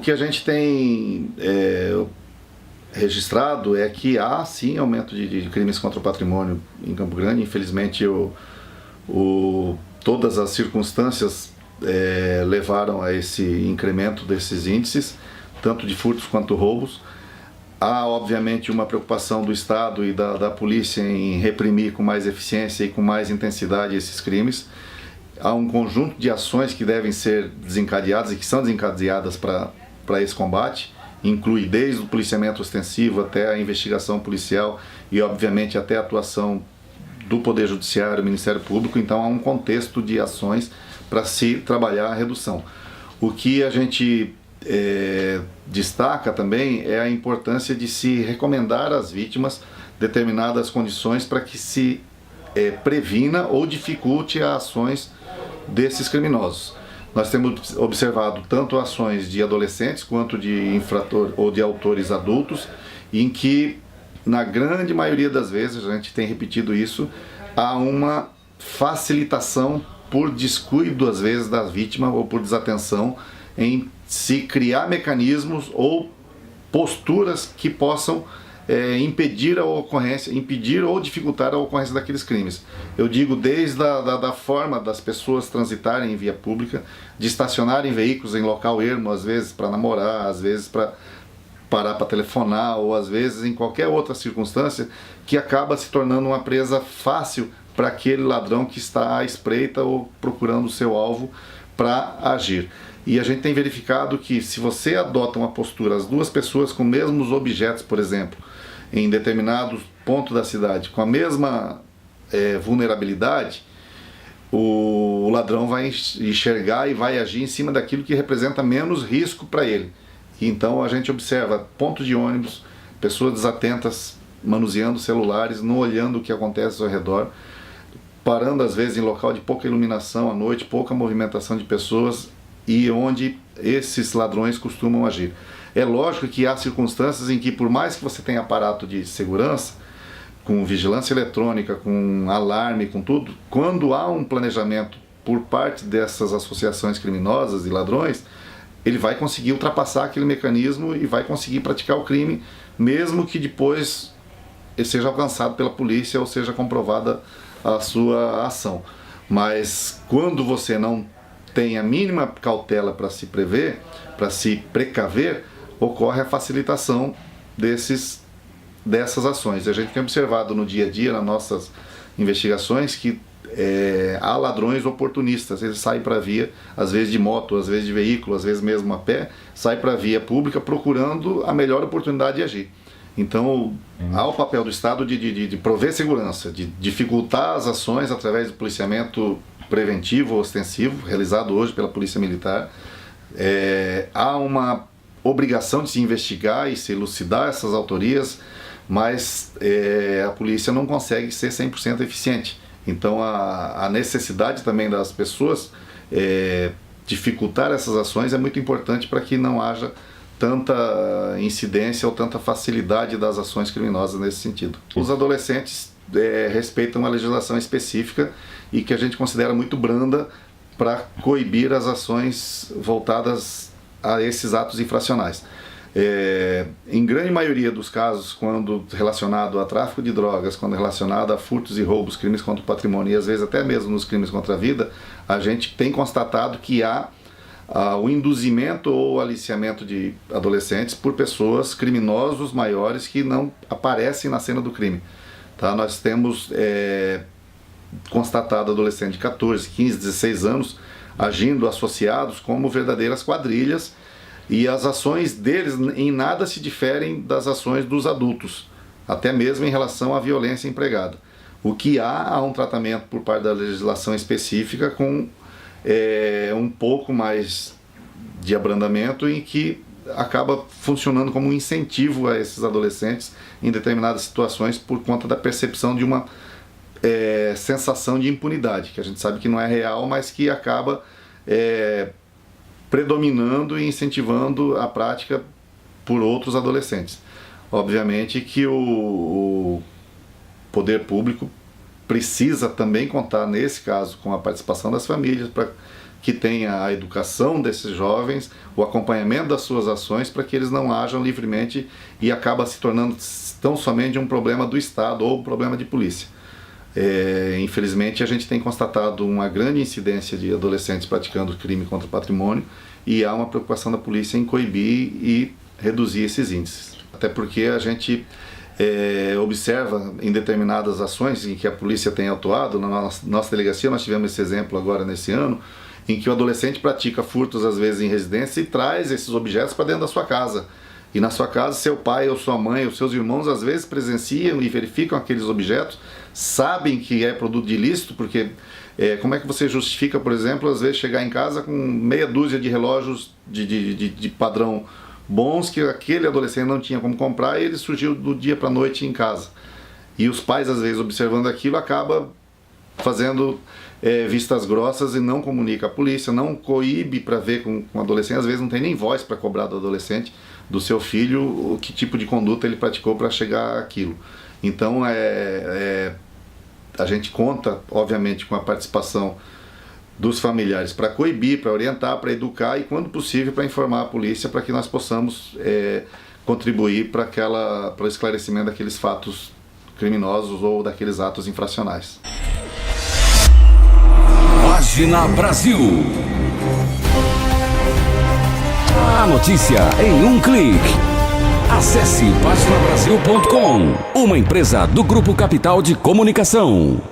que a gente tem registrado é que há sim aumento de crimes contra o patrimônio em Campo Grande. Infelizmente todas as circunstâncias levaram a esse incremento desses índices, tanto de furtos quanto roubos. Há obviamente uma preocupação do Estado e da polícia em reprimir com mais eficiência e com mais intensidade esses crimes. Há um conjunto de ações que devem ser desencadeadas e que são desencadeadas para esse combate. Inclui desde o policiamento ostensivo até a investigação policial e obviamente até a atuação do Poder Judiciário, Ministério Público. Então há um contexto de ações para se trabalhar a redução. O que a gente destaca também é a importância de se recomendar às vítimas determinadas condições para que se previna ou dificulte as ações desses criminosos. Nós temos observado tanto ações de adolescentes quanto de infrator ou de autores adultos, em que, na grande maioria das vezes, a gente tem repetido isso, há uma facilitação por descuido, às vezes, da vítima ou por desatenção em se criar mecanismos ou posturas que possam impedir a ocorrência, impedir ou dificultar a ocorrência daqueles crimes. Eu digo desde da forma das pessoas transitarem em via pública, de estacionarem veículos em local ermo, às vezes para namorar, às vezes para parar para telefonar, ou às vezes em qualquer outra circunstância que acaba se tornando uma presa fácil para aquele ladrão que está à espreita ou procurando o seu alvo para agir. E a gente tem verificado que se você adota uma postura, as duas pessoas com os mesmos objetos, por exemplo, em determinado ponto da cidade, com a mesma vulnerabilidade, o ladrão vai enxergar e vai agir em cima daquilo que representa menos risco para ele. E então a gente observa pontos de ônibus, pessoas desatentas, manuseando celulares, não olhando o que acontece ao redor, parando às vezes em local de pouca iluminação à noite, pouca movimentação de pessoas, e onde esses ladrões costumam agir. É lógico que há circunstâncias em que, por mais que você tenha aparato de segurança, com vigilância eletrônica, com alarme, com tudo, quando há um planejamento por parte dessas associações criminosas e ladrões, ele vai conseguir ultrapassar aquele mecanismo e vai conseguir praticar o crime, mesmo que depois ele seja alcançado pela polícia ou seja comprovada a sua ação. Mas quando você não tem a mínima cautela para se prever, para se precaver, ocorre a facilitação dessas ações. A gente tem observado no dia a dia, nas nossas investigações, que há ladrões oportunistas. Eles saem para a via, às vezes de moto, às vezes de veículo, às vezes mesmo a pé, saem para a via pública procurando a melhor oportunidade de agir. Então, há o papel do Estado de prover segurança, de dificultar as ações através do policiamento preventivo ou ostensivo, realizado hoje pela Polícia Militar. Há uma obrigação de se investigar e se elucidar essas autorias, mas a polícia não consegue ser 100% eficiente. Então a necessidade também das pessoas dificultar essas ações é muito importante para que não haja tanta incidência ou tanta facilidade das ações criminosas nesse sentido. Os adolescentes respeitam a legislação específica e que a gente considera muito branda para coibir as ações voltadas a esses atos infracionais. Em grande maioria dos casos, quando relacionado a tráfico de drogas, quando relacionado a furtos e roubos, crimes contra o patrimônio e às vezes até mesmo nos crimes contra a vida, a gente tem constatado que há o induzimento ou aliciamento de adolescentes por pessoas criminosos maiores que não aparecem na cena do crime. Tá? Nós temos constatado adolescentes de 14, 15, 16 anos agindo associados como verdadeiras quadrilhas, e as ações deles em nada se diferem das ações dos adultos, até mesmo em relação à violência empregada. O que há um tratamento por parte da legislação específica com um pouco mais de abrandamento, em que acaba funcionando como um incentivo a esses adolescentes em determinadas situações por conta da percepção de uma sensação de impunidade, que a gente sabe que não é real, mas que acaba predominando e incentivando a prática por outros adolescentes. Obviamente que o poder público precisa também contar, nesse caso, com a participação das famílias, para que tenha a educação desses jovens, o acompanhamento das suas ações, para que eles não ajam livremente e acaba se tornando tão somente um problema do Estado ou um problema de polícia. Infelizmente, a gente tem constatado uma grande incidência de adolescentes praticando crime contra o patrimônio, e há uma preocupação da polícia em coibir e reduzir esses índices. Até porque a gente observa em determinadas ações em que a polícia tem atuado. Na nossa delegacia nós tivemos esse exemplo agora nesse ano, em que o adolescente pratica furtos às vezes em residência e traz esses objetos para dentro da sua casa. E na sua casa, seu pai ou sua mãe ou seus irmãos às vezes presenciam e verificam aqueles objetos, sabem que é produto de ilícito, porque como é que você justifica, por exemplo, às vezes chegar em casa com meia dúzia de relógios de padrão bons que aquele adolescente não tinha como comprar, e ele surgiu do dia para a noite em casa. E os pais, às vezes, observando aquilo, acabam fazendo vistas grossas e não comunica à polícia, não coíbe para ver com o adolescente. Às vezes não tem nem voz para cobrar do adolescente, do seu filho, o que tipo de conduta ele praticou para chegar àquilo. Então, a gente conta, obviamente, com a participação dos familiares para coibir, para orientar, para educar e, quando possível, para informar a polícia, para que nós possamos contribuir para o esclarecimento daqueles fatos criminosos ou daqueles atos infracionais. Página Brasil. A notícia em um clique. Acesse paginabrasil.com, uma empresa do Grupo Capital de Comunicação.